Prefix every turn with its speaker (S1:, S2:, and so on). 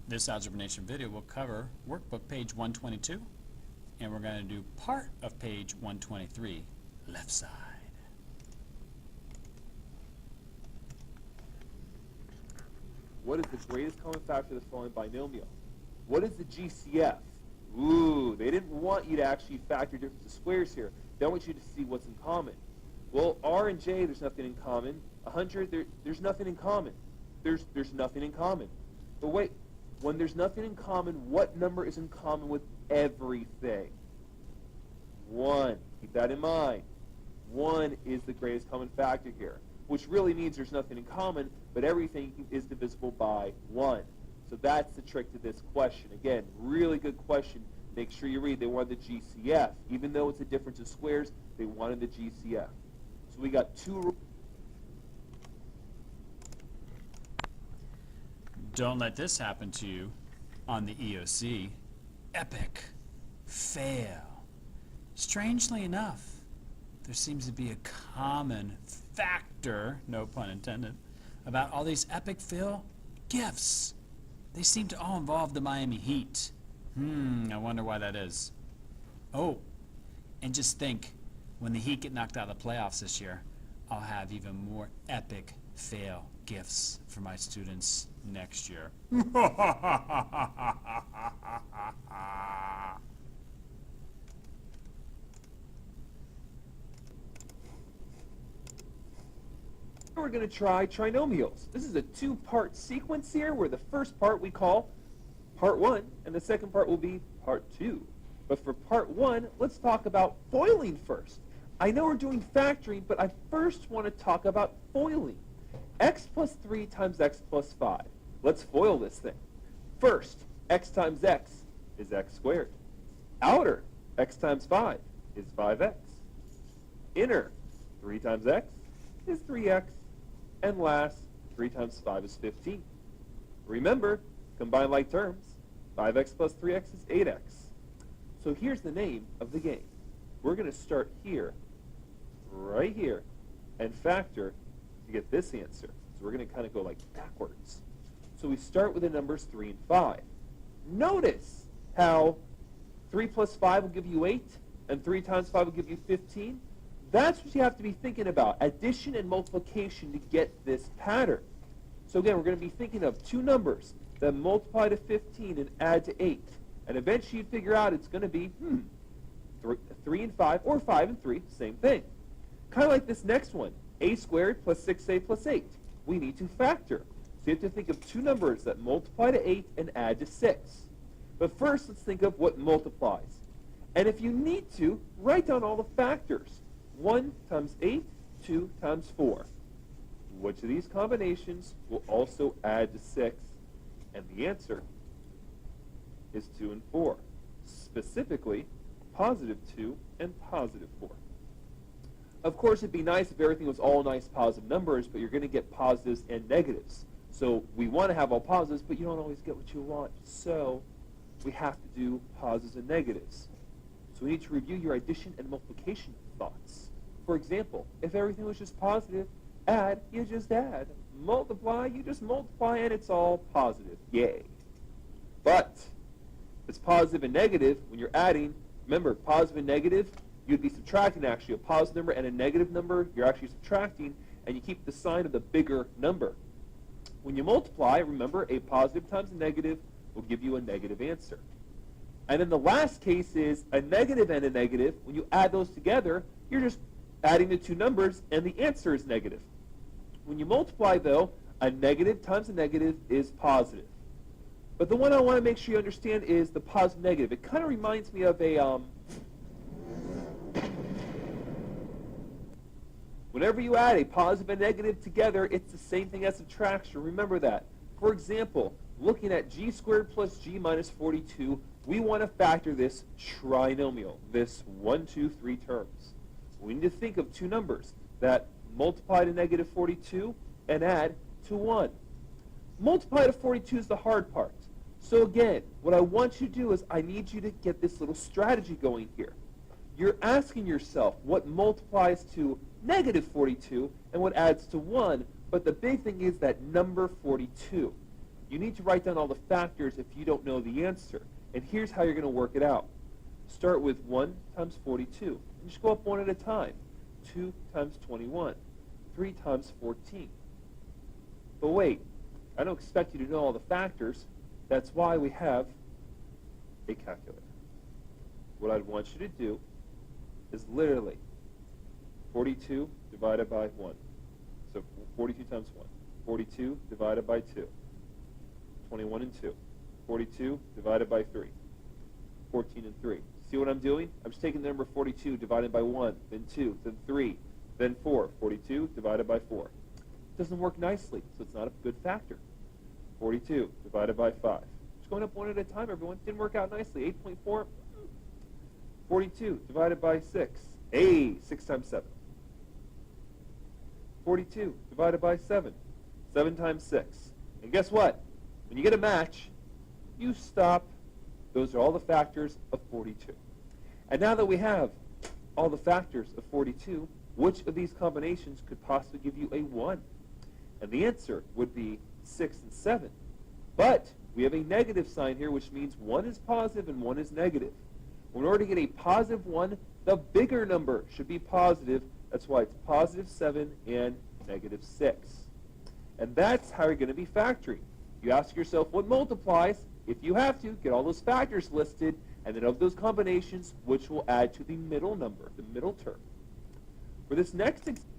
S1: This Algebra Nation video will cover workbook page 122, and we're going to do part of page 123, left side.
S2: What is the greatest common factor of the following binomial? What is the GCF? Ooh, they didn't want you to actually factor difference of squares here. They want you to see what's in common. Well, R and J, there's nothing in common. 100, there's nothing in common. There's nothing in common. But wait, when there's nothing in common, what number is in common with everything? 1. Keep that in mind. 1 is the greatest common factor here, which really means there's nothing in common, but everything is divisible by 1. So that's the trick to this question. Again, really good question. Make sure you read. They wanted the GCF. Even though it's a difference of squares, they wanted the GCF. So we got two.
S1: Don't let this happen to you on the EOC. Epic fail. Strangely enough, there seems to be a common factor, no pun intended, about all these epic fail gifts. They seem to all involve the Miami Heat. I wonder why that is. Oh, and just think, when the Heat get knocked out of the playoffs this year, I'll have even more epic fail gifts for my students next year.
S2: We're going to try trinomials. This is a two-part sequence here where the first part we call part 1 and the second part will be part 2. But for part 1, let's talk about foiling first. I know we're doing factoring, but I first want to talk about foiling. X plus 3 times x plus 5. Let's FOIL this thing. First, x times x is x squared. Outer, x times 5 is 5x. Inner, 3 times x is 3x. And last, 3 times 5 is 15. Remember, combine like terms. 5x plus 3x is 8x. So here's the name of the game. We're going to start here, right here, and factor to get this answer. So we're going to kind of go like backwards. So we start with the numbers 3 and 5. Notice how 3 plus 5 will give you 8, and 3 times 5 will give you 15. That's what you have to be thinking about, addition and multiplication to get this pattern. So again, we're going to be thinking of two numbers that multiply to 15 and add to 8. And eventually you'd figure out it's going to be 3 and 5, or 5 and 3, same thing. Kind of like this next one, a squared plus 6a plus 8. We need to factor. So you have to think of two numbers that multiply to 8 and add to 6. But first, let's think of what multiplies. And if you need to, write down all the factors. 1 times 8, 2 times 4. Which of these combinations will also add to 6? And the answer is 2 and 4. Specifically, positive 2 and positive 4. Of course, it'd be nice if everything was all nice positive numbers, but you're going to get positives and negatives. So we want to have all positives, but you don't always get what you want. So we have to do positives and negatives. So we need to review your addition and multiplication thoughts. For example, if everything was just positive, add, you just add. Multiply, you just multiply, and it's all positive. Yay. But if it's positive and negative, when you're adding, remember, positive and negative, you'd be subtracting actually. A positive number and a negative number, you're actually subtracting, and you keep the sign of the bigger number. When you multiply, remember, a positive times a negative will give you a negative answer. And then the last case is a negative and a negative. When you add those together, you're just adding the two numbers, and the answer is negative. When you multiply, though, a negative times a negative is positive. But the one I want to make sure you understand is the positive negative. It kind of reminds me of a... Whenever you add a positive and negative together, it's the same thing as subtraction. Remember that. For example, looking at g squared plus g minus 42, we want to factor this trinomial, this 1, 2, 3 terms. We need to think of two numbers that multiply to negative 42 and add to 1. Multiply to 42 is the hard part. So again, what I want you to do is I need you to get this little strategy going here. You're asking yourself what multiplies to negative 42 and what adds to 1, but the big thing is that number 42. you need to write down all the factors if you don't know the answer. And here's how you're going to work it out. Start with 1 times 42. And just go up one at a time. 2 times 21. 3 times 14. But wait, I don't expect you to know all the factors. That's why we have a calculator. What I'd want you to do is literally 42 divided by 1. So 42 times 1. 42 divided by 2. 21 and 2. 42 divided by 3. 14 and 3. See what I'm doing? I'm just taking the number 42 divided by 1, then 2, then 3, then 4. 42 divided by 4. It doesn't work nicely, so it's not a good factor. 42 divided by 5. Just going up one at a time, everyone. Didn't work out nicely. 8.4. 42 divided by 6. Hey, 6 times 7. 42 divided by 7. 7 times 6. And guess what? When you get a match, you stop. Those are all the factors of 42. And now that we have all the factors of 42, which of these combinations could possibly give you a 1? And the answer would be 6 and 7. But we have a negative sign here, which means 1 is positive and 1 is negative. In order to get a positive 1, the bigger number should be positive. That's why it's positive 7 and negative 6. And that's how you're going to be factoring. You ask yourself what multiplies. If you have to, get all those factors listed, and then of those combinations, which will add to the middle number, the middle term. For this next example,